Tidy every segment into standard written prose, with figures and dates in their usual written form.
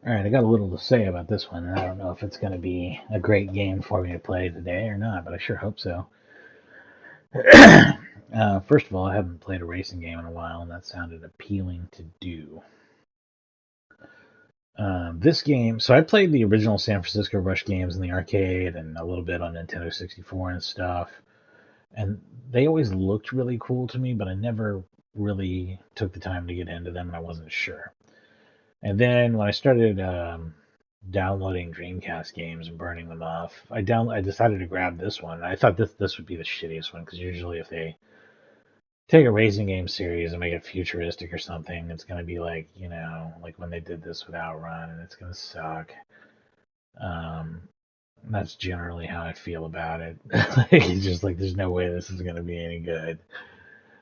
All right, I got a little to say about this one, and I don't know if it's going to be a great game for me to play today or not, but I sure hope so. First of all, I haven't played a racing game in a while, and that sounded appealing to do. This game, so I played the original San Francisco Rush games in the arcade and a little bit on Nintendo 64 and stuff, and they always looked really cool to me, but I never really took the time to get into them, and I wasn't sure. And then when I started downloading Dreamcast games and burning them off, I decided to grab this one. I thought this would be the shittiest one because usually if they take a racing game series and make it futuristic or something, it's gonna be like like when they did this with Outrun, and it's gonna suck. Um, that's generally how I feel about it. It's just like there's no way this is gonna be any good.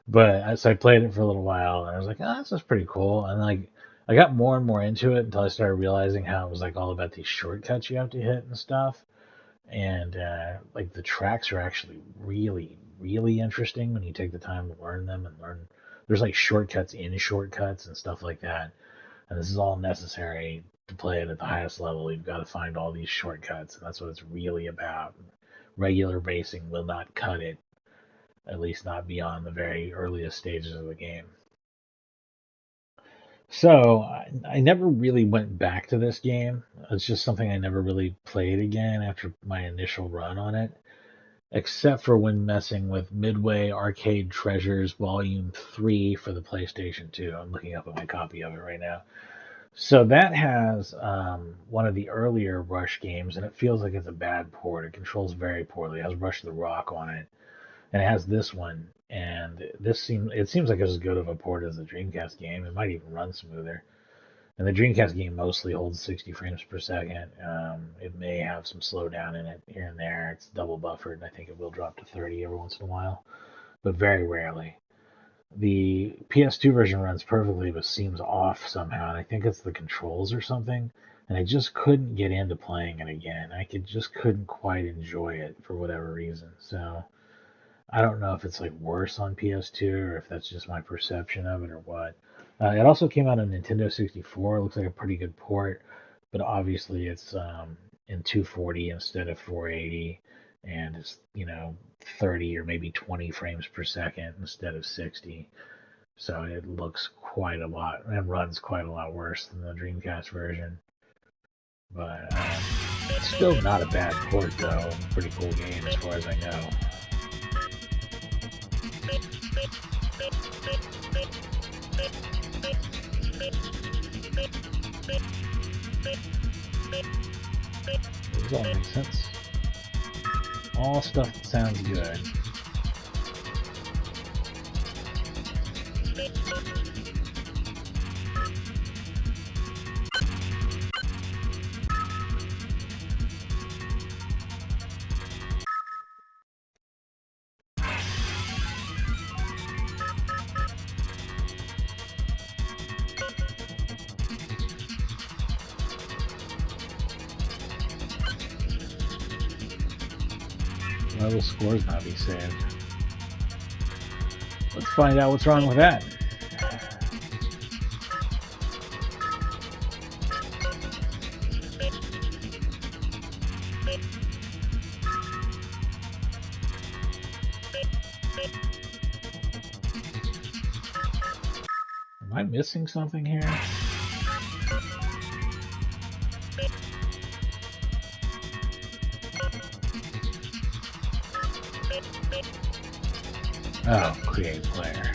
But so I played it for a little while, and I was like, oh, this is pretty cool. And like, I got more and more into it until I started realizing how it was like all about these shortcuts you have to hit and stuff. And like the tracks are actually really, really interesting when you take the time to learn them and learn. There's like shortcuts in shortcuts and stuff like that. And this is all necessary to play it at the highest level. You've got to find all these shortcuts, and that's what it's really about. Regular racing will not cut it, at least not beyond the very earliest stages of the game. So I never really went back to this game. It's just something I never really played again after my initial run on it, except for when messing with Midway Arcade Treasures Volume 3 for the PlayStation 2. I'm looking up at my copy of it right now. So that has one of the earlier Rush games, and it feels like it's a bad port. It controls very poorly. It has Rush the Rock on it, and it has this one, and it seems like it's as good of a port as the Dreamcast game. It might even run smoother. And the Dreamcast game mostly holds 60 frames per second. It may have some slowdown in it here and there. It's double buffered, and I think it will drop to 30 every once in a while, but very rarely. The PS2 version runs perfectly, but seems off somehow, and I think it's the controls or something. And I just couldn't get into playing it again. Just couldn't quite enjoy it for whatever reason. So I don't know if it's like worse on PS2 or if that's just my perception of it or what. It also came out on Nintendo 64. It looks like a pretty good port, but obviously it's in 240 instead of 480, and it's 30 or maybe 20 frames per second instead of 60. So it looks quite a lot and runs quite a lot worse than the Dreamcast version. But it's still not a bad port though. Pretty cool game as far as I know. Does all make sense? All stuff that sounds good. Why will scores not be saved? Let's find out what's wrong with that. Am I missing something here? Oh, create player.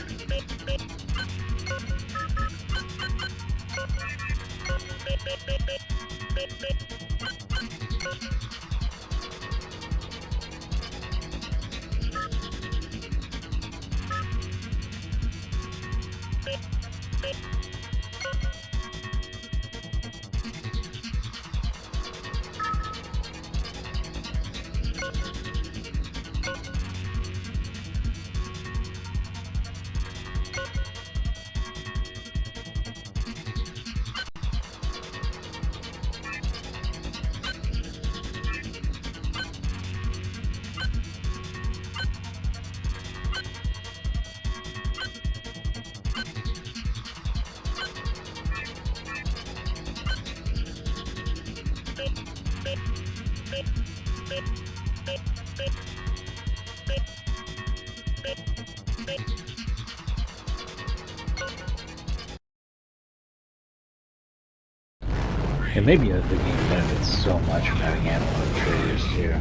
And maybe the game benefits so much from having analog triggers too.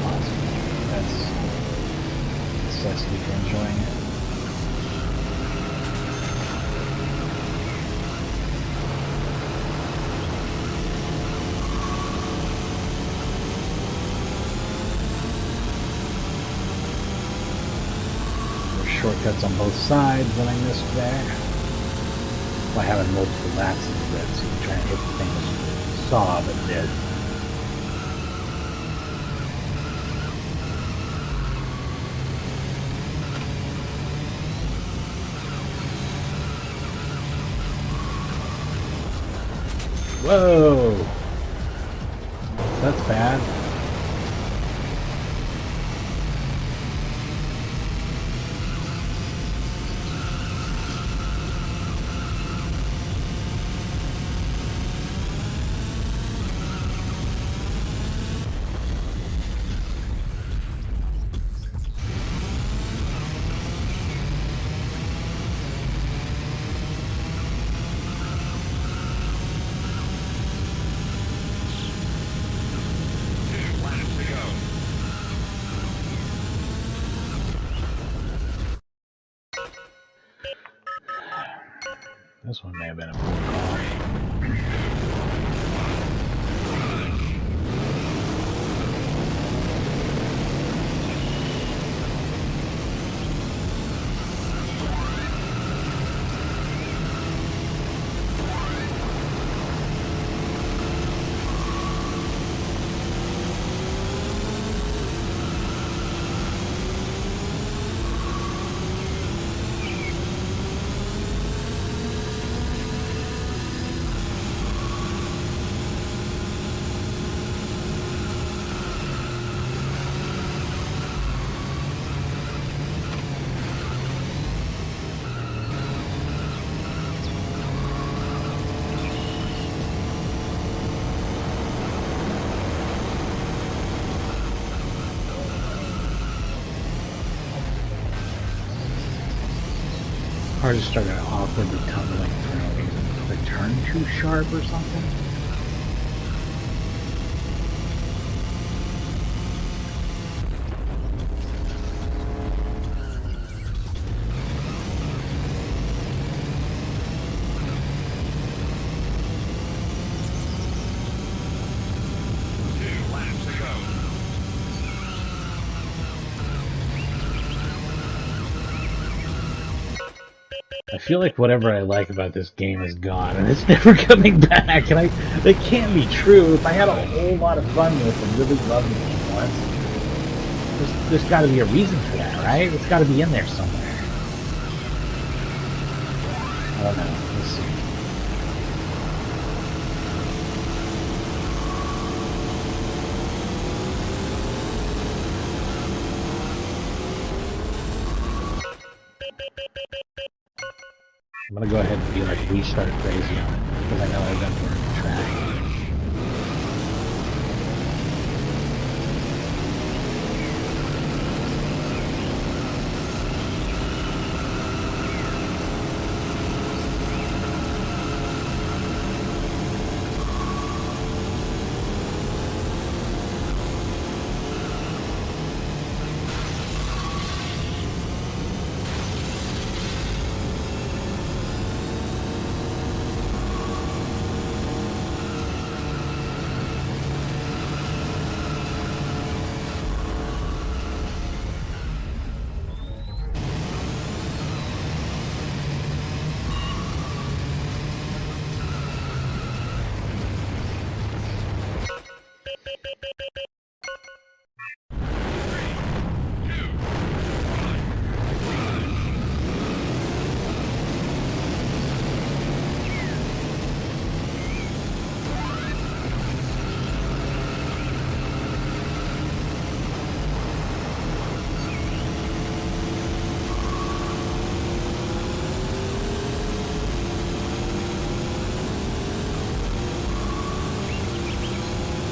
Awesome. That's necessity for enjoying it. There's shortcuts on both sides that I missed there. By having multiple laps in the grid, so you can try and hit the thing that you saw but did. Whoa! That's bad. This one may have been a poor call. Car just started awkwardly tumbling through. Is the turn too sharp or something? I feel like whatever I like about this game is gone, and it's never coming back. And that can't be true. If I had a whole lot of fun with and really loved the game once, there's got to be a reason for that, right? It's got to be in there somewhere. I don't know. Let's see. I'm gonna go ahead and be like restart crazy on it because I know I've been burning the track.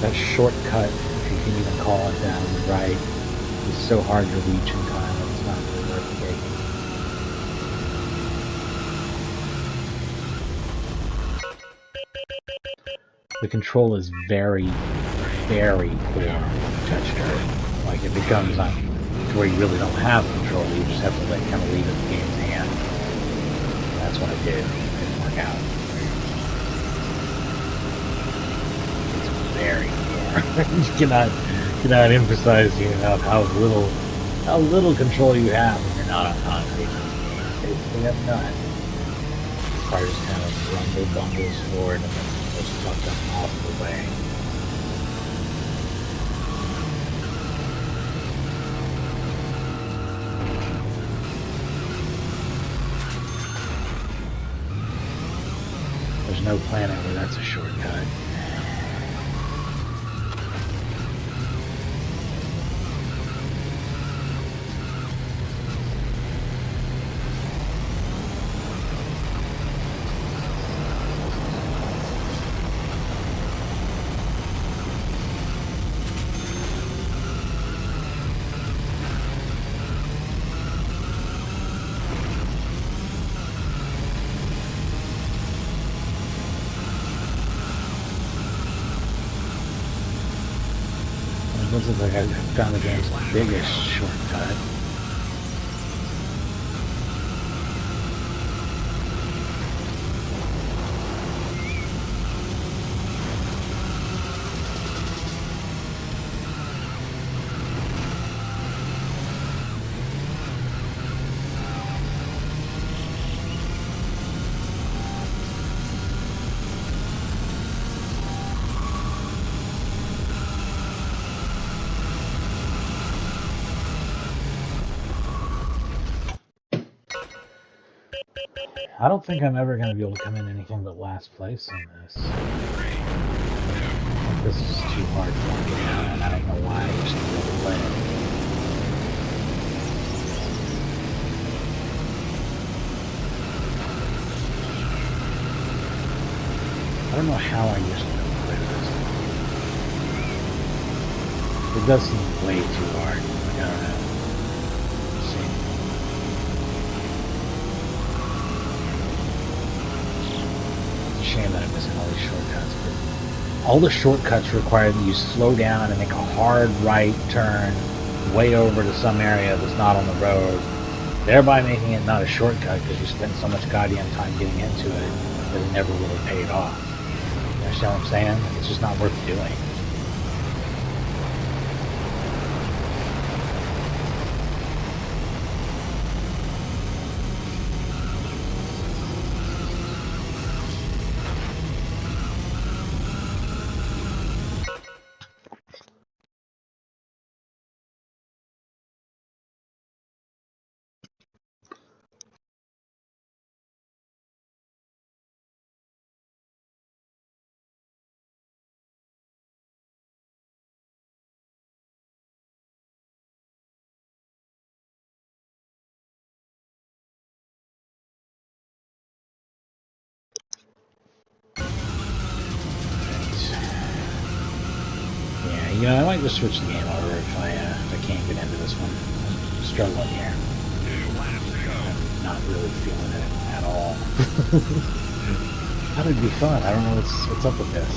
That shortcut, if you can even call it that, on the right, It's so hard to reach in time that it's not really worth taking. The control is very, very poor touch dirt. Like if it comes on to where you really don't have control, you just have to kind of leave it in the game's hand. And that's what I did. It didn't work out. It's very poor. You cannot emphasize enough how little control you have when you're not on concrete. Basically have none. The car just kind of bumbles forward and then goes fucked up off the way. There's no planet where that's a shortcut. This looks like I found the game's biggest shortcut. I don't think I'm ever going to be able to come in anything but last place in this. This is too hard for me now, and I don't know why I used to be able to play it. I don't know how I used to be able to play this. It does seem way too hard. Like, I don't know. Shame that I'm missing all these shortcuts, but all the shortcuts require that you slow down and make a hard right turn way over to some area that's not on the road, thereby making it not a shortcut because you spent so much goddamn time getting into it that it never really paid off. You understand what I'm saying? It's just not worth doing. You know, I might just switch the game over if I can't get into this one. I'm struggling here. I'm not really feeling it at all. How would it be fun? I don't know what's up with this.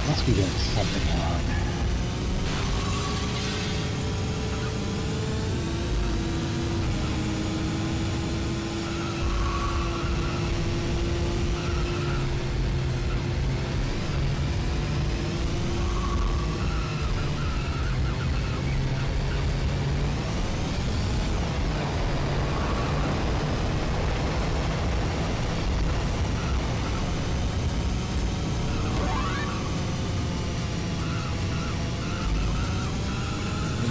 I must be doing something wrong.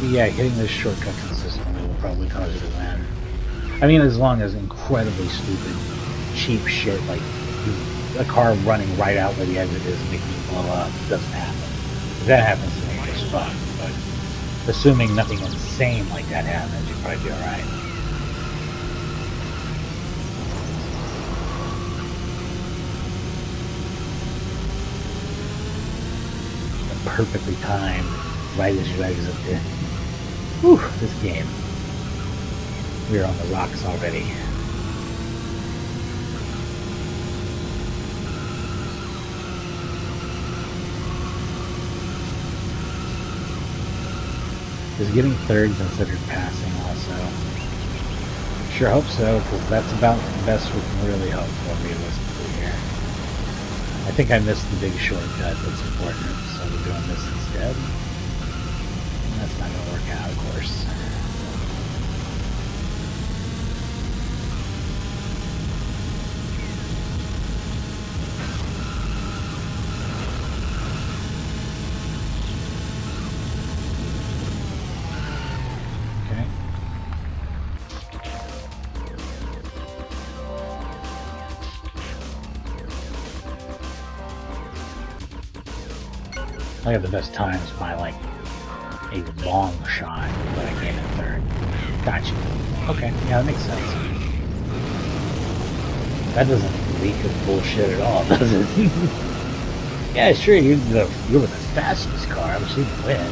Yeah, hitting this shortcut consistently will probably cause you to win. I mean, as long as incredibly stupid, cheap shit like a car running right out where the exit is and making you blow up doesn't happen. If that happens to me, it's fun. But assuming nothing insane like that happens, you'd probably be alright. perfectly timed right as you exit it. Whew, this game. We're on the rocks already. Is getting third considered passing also? Sure hope so, because that's about the best we can really hope for realistically here. I think I missed the big shortcut that's important, so we're doing this instead. And that's not going to work out, of course. I have the best times by like a long shot, but I came in third. Gotcha. Okay, yeah, that makes sense. That doesn't leak of bullshit at all, does it? Yeah, sure, you were the fastest car, but you didn't win.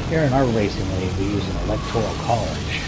Here in our racing league, we use an electoral college.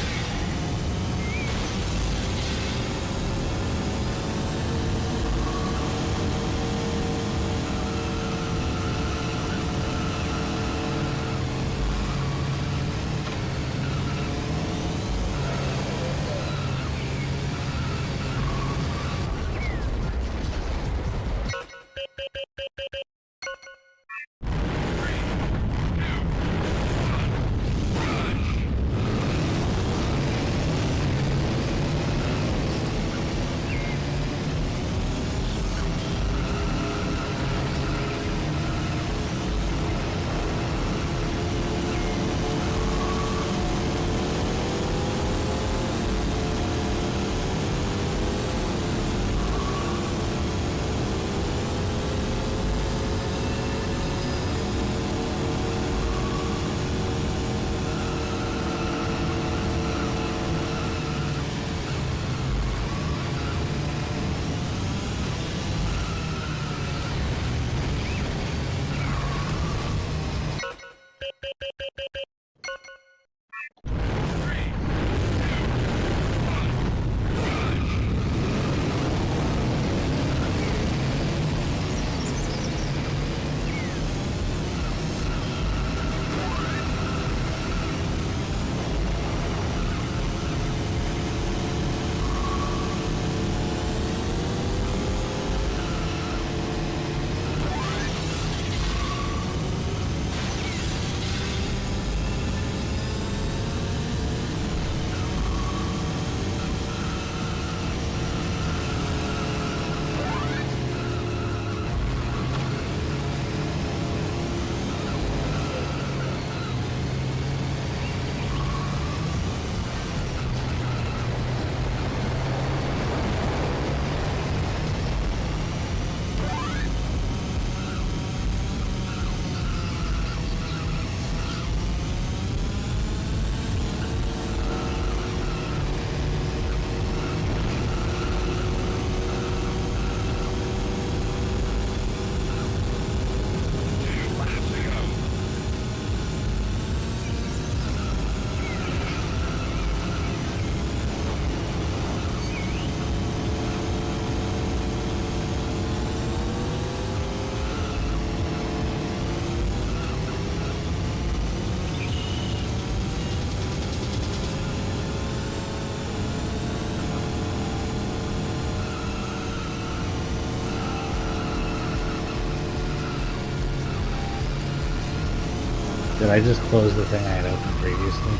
Did I just close the thing I had opened previously,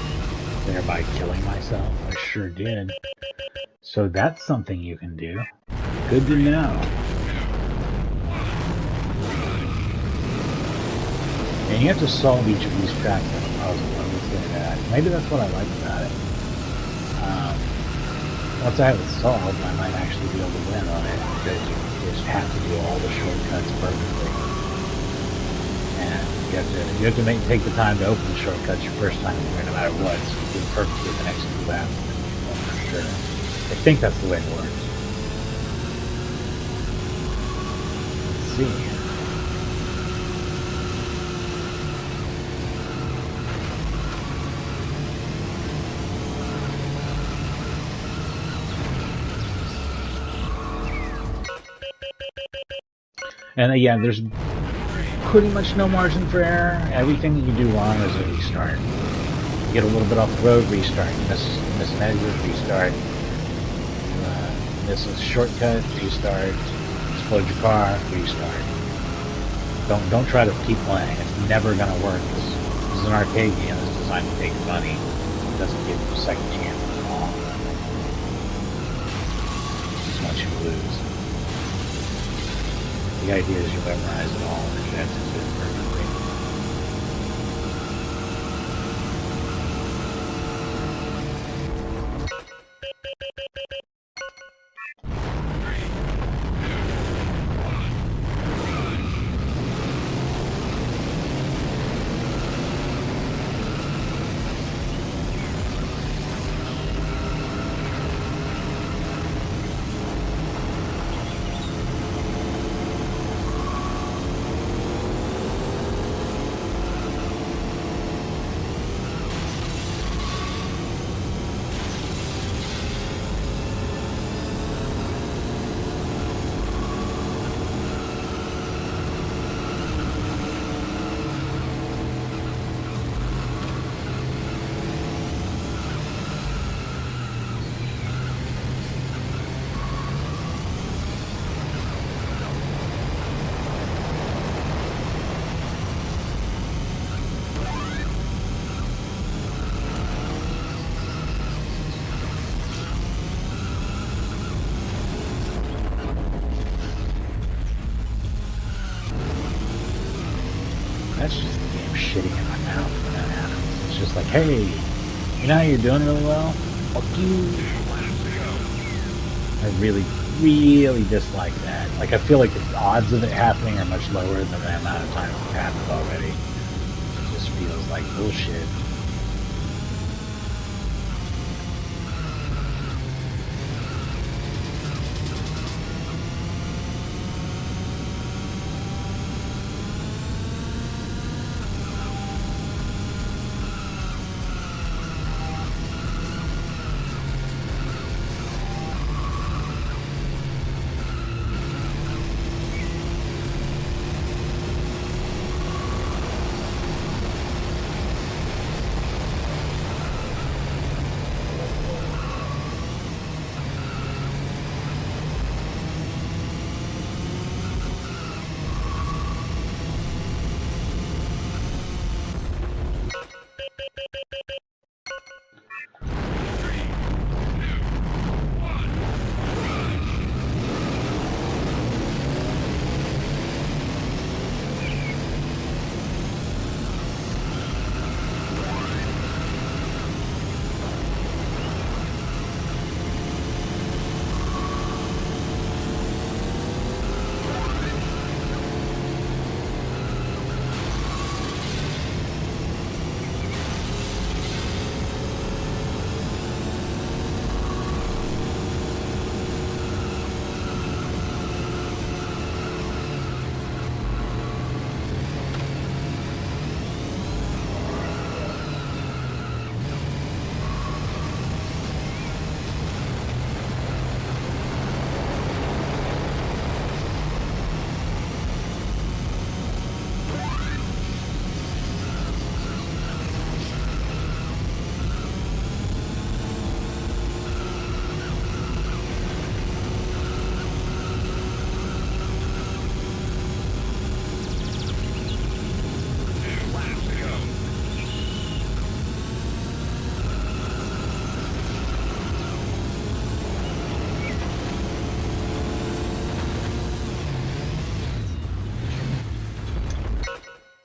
thereby killing myself? I sure did. So that's something you can do. Good to know. And you have to solve each of these tracks like a puzzle. I would say that. Maybe that's what I like about it. Once I have it solved, I might actually be able to win on it, because you just have to do all the shortcuts perfectly. And You have to take the time to open the shortcuts your first time through, no matter what. So you do perfectly the next two laps, and then you go for sure. I think that's the way it works. Let's see. And yeah, there's pretty much no margin for error. Everything that you do wrong is a restart. You get a little bit off the road, restart. You miss an exit, restart. Miss a shortcut, restart. Explode your car, restart. Don't try to keep playing. It's never gonna work. This is an arcade game. It's designed to take money. It doesn't give you a second chance at all. Just once you lose. The idea is you memorize it all and you execute it perfectly. That's just the game shitting in my mouth when that happens. It's just like, hey, you know how you're doing really well? Fuck you. I really, really dislike that. Like, I feel like the odds of it happening are much lower than the amount of times it's happened already. It just feels like bullshit.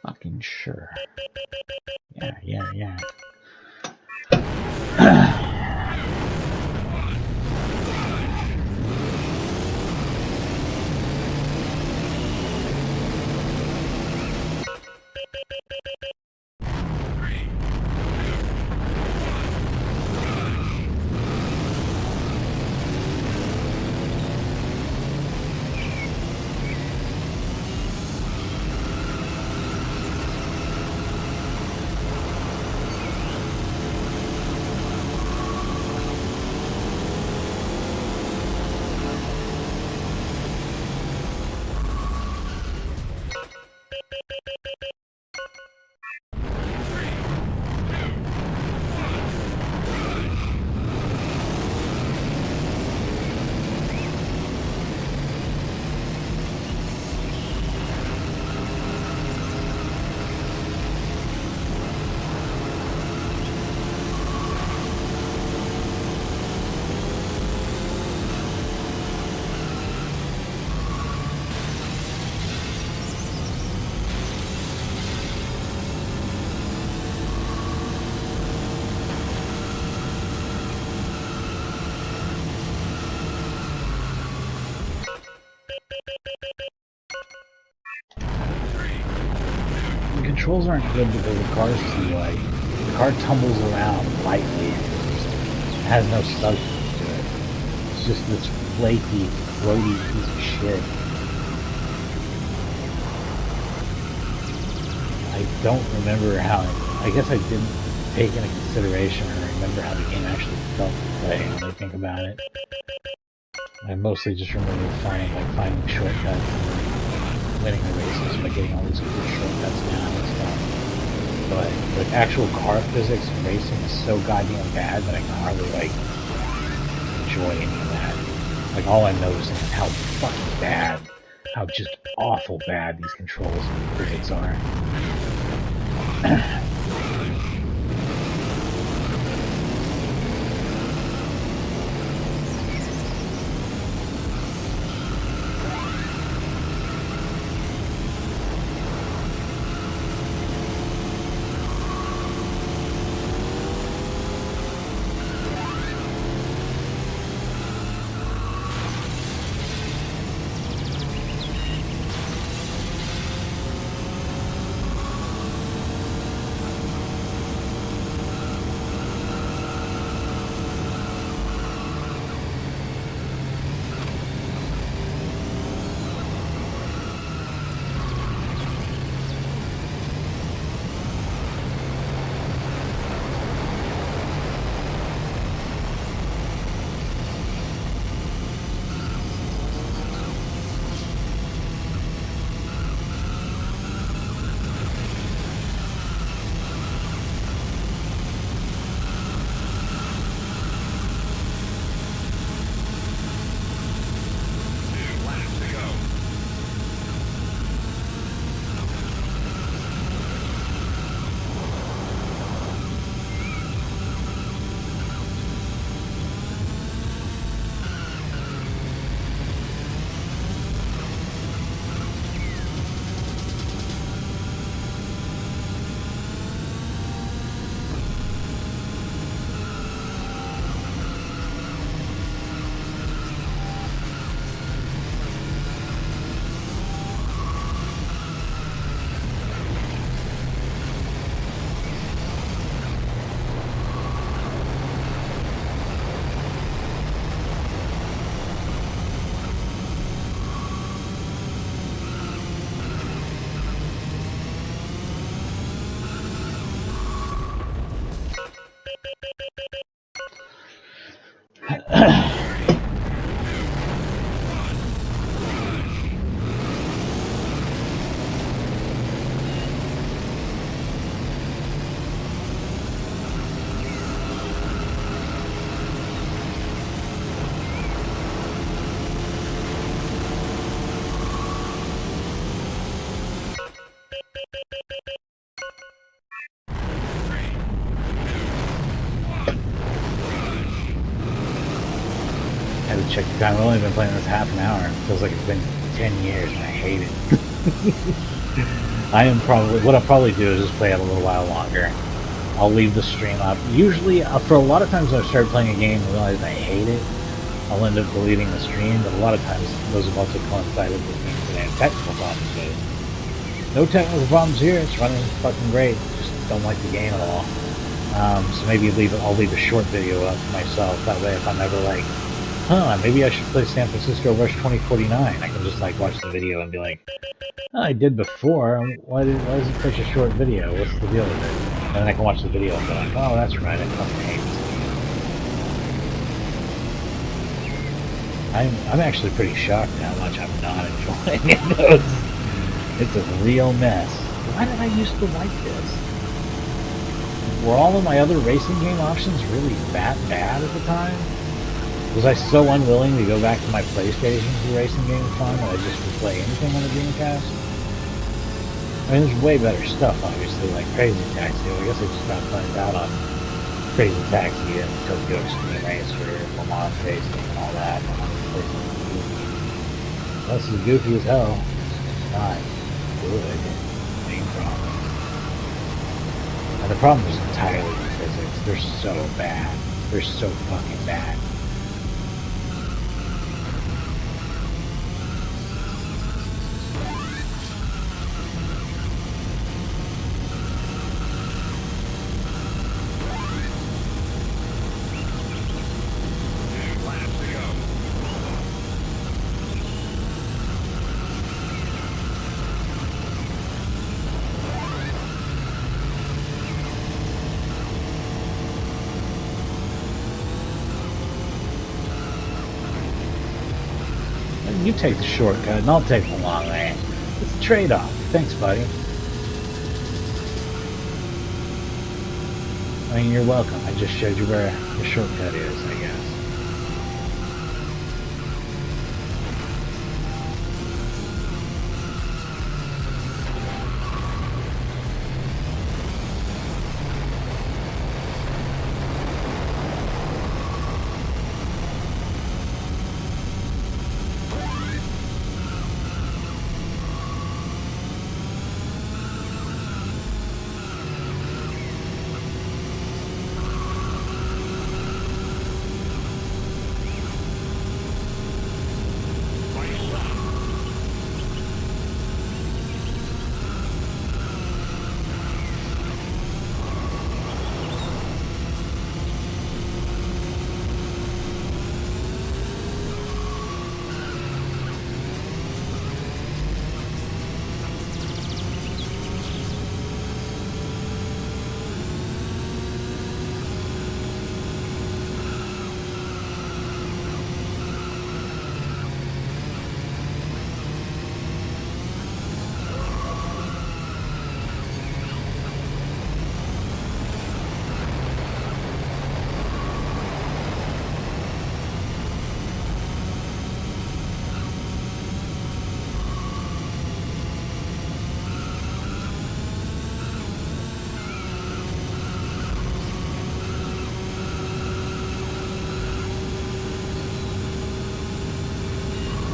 Fucking sure. Yeah. controls aren't good because the car's too light. The car tumbles around lightly and it has no substance to it. It's just this flaky, floaty piece of shit. I don't remember how, I guess I didn't take into consideration or remember how the game actually felt to play when I think about it. I mostly just remember finding shortcuts and winning the races by getting all these cool shortcuts down and stuff. But like actual car physics and racing is so goddamn bad that I can hardly like enjoy any of that. Like all I'm noticing is how fucking bad, how just awful bad these controls and physics are. Check the time. I've only been playing this half an hour. It feels like it's been 10 years and I hate it. What I'll probably do is just play it a little while longer. I'll leave the stream up. Usually, for a lot of times I've started playing a game and realized I hate it, I'll end up deleting the stream, but a lot of times those have also coincided with things that I have technical problems with. No technical problems here, it's running fucking great. Just don't like the game at all. So maybe I'll leave a short video up for myself. That way if I'm ever like, maybe I should play San Francisco Rush 2049. I can just like watch the video and be like, oh, I did before. Why is it such a short video? What's the deal with it? And then I can watch the video and be like, oh, that's right. I fucking hate this. I'm actually pretty shocked at how much I'm not enjoying it. It's a real mess. Why did I used to like this? Were all of my other racing game options really that bad at the time? Was I so unwilling to go back to my PlayStation for racing game fun that I just would play anything on the Dreamcast? I mean, there's way better stuff, obviously, like Crazy Taxi. I guess I just got burned out on Crazy Taxi and Tokyo Extreme Race for Le Mans racing and all that. This is goofy as hell. It's not good. Main problem. And the problem is entirely the physics. They're so bad. They're so fucking bad. you take the shortcut and I'll take the long way. It's a trade-off. Thanks, buddy. I mean, you're welcome. I just showed you where the shortcut is, I guess.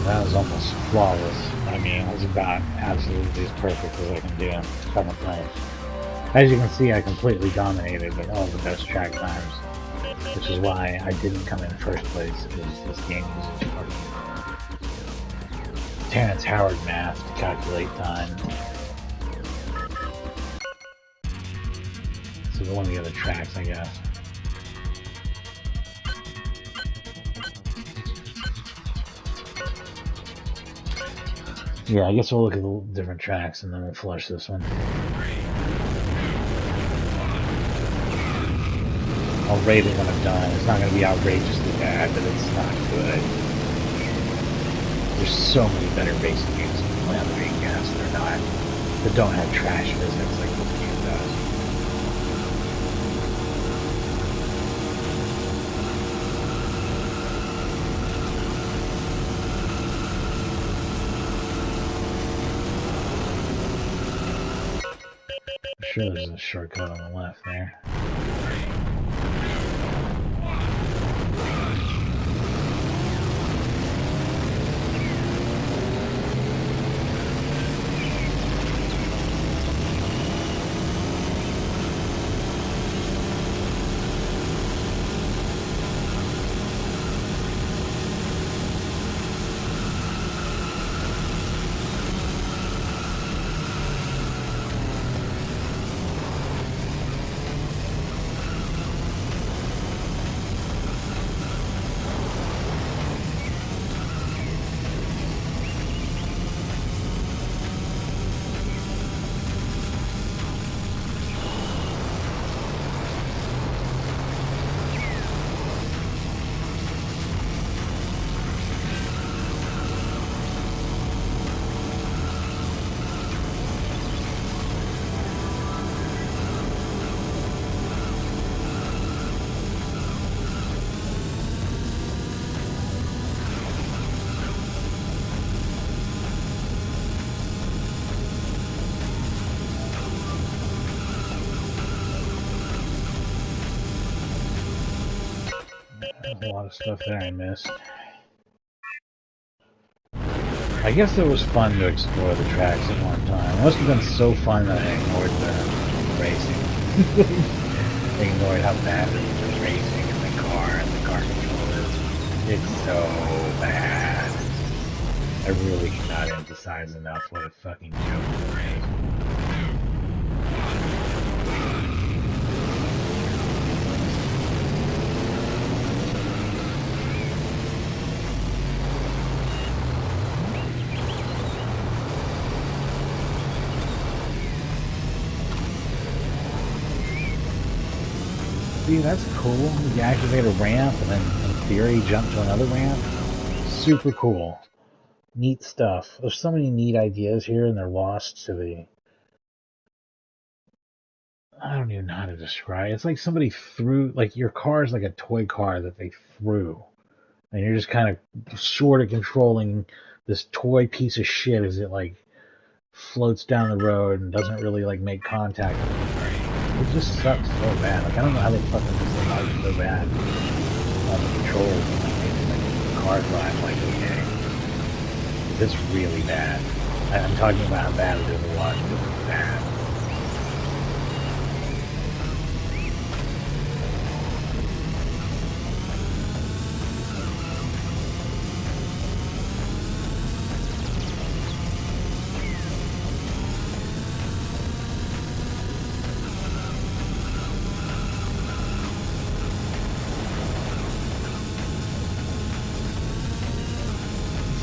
That was almost flawless. I mean, it was about absolutely as perfect as I can do in second place. As you can see, I completely dominated with all the best track times, which is why I didn't come in first place, because this game uses fucking Terrence Howard math to calculate time. So one of the other tracks, I guess. Yeah, I guess we'll look at the different tracks and then we'll flush this one. I'll rate it when I'm done. It's not going to be outrageously bad, but it's not good. There's so many better racing games you can play on the Dreamcast that don't have trash physics like this game does. I'm sure there's a shortcut on the left there. There's a lot of stuff there I missed. I guess it was fun to explore the tracks at one time. It must have been so fun that I ignored the racing. I ignored how bad it was just racing in the car and the car controllers. It's so bad. I really cannot emphasize enough what a fucking joke it is. See, that's cool. You activate a ramp and then, in theory, jump to another ramp. Super cool. neat stuff. There's so many neat ideas here, and they're lost to the. I don't even know how to describe it. It's like somebody threw, like your car is like a toy car that they threw, and you're just kind of sort of controlling this toy piece of shit as it like floats down the road and doesn't really like make contact with anything. It just sucks so bad. Like I don't know how they fucking this thing out so bad on the controls and like the car drive like okay. It's really bad. I'm talking about how bad it is a lot. It's bad.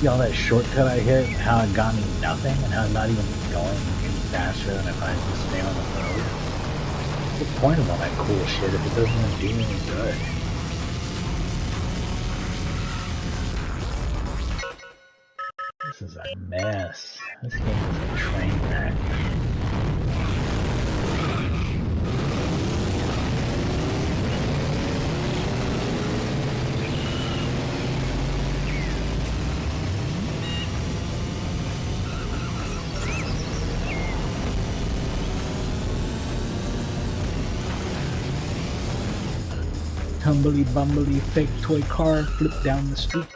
See all that shortcut I hit, and how it got me nothing, and how I'm not even going any faster than if I just stay on the road. What's the point of all that cool shit if it doesn't even do me any good? This is a mess. This game is a train wreck. Tumbly bumbly fake toy car flip down the street.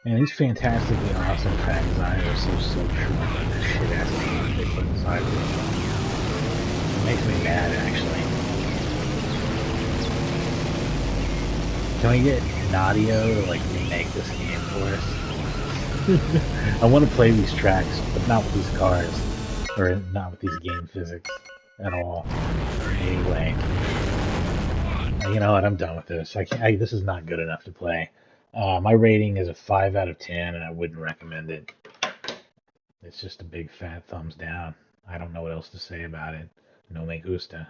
Man, these fantastically awesome track designs are so true to this shit ass game they put inside of it. It makes me mad actually. Can we get Naudio to like remake this game for us? I want to play these tracks, but not with these cars, or not with these game physics at all. Anyway, you know what? I'm done with this. This is not good enough to play. My rating is a 5 out of 10, and I wouldn't recommend it. It's just a big fat thumbs down. I don't know what else to say about it. No me gusta.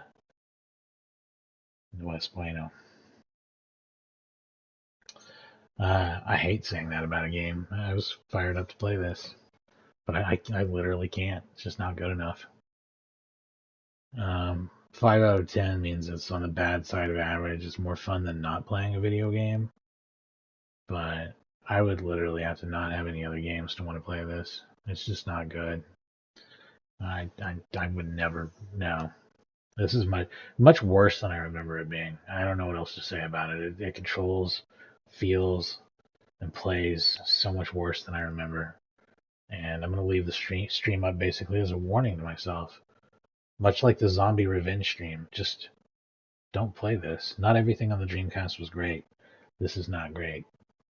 No es bueno. I hate saying that about a game. I was fired up to play this, but I literally can't. It's just not good enough. 5 out of 10 means it's on the bad side of average. It's more fun than not playing a video game. But I would literally have to not have any other games to want to play this. It's just not good. I would never. No. This is much worse than I remember it being. I don't know what else to say about it. It controls, feels, and plays so much worse than I remember. And I'm going to leave the stream up basically as a warning to myself. Much like the zombie revenge stream, just don't play this. Not everything on the Dreamcast was great. This is not great.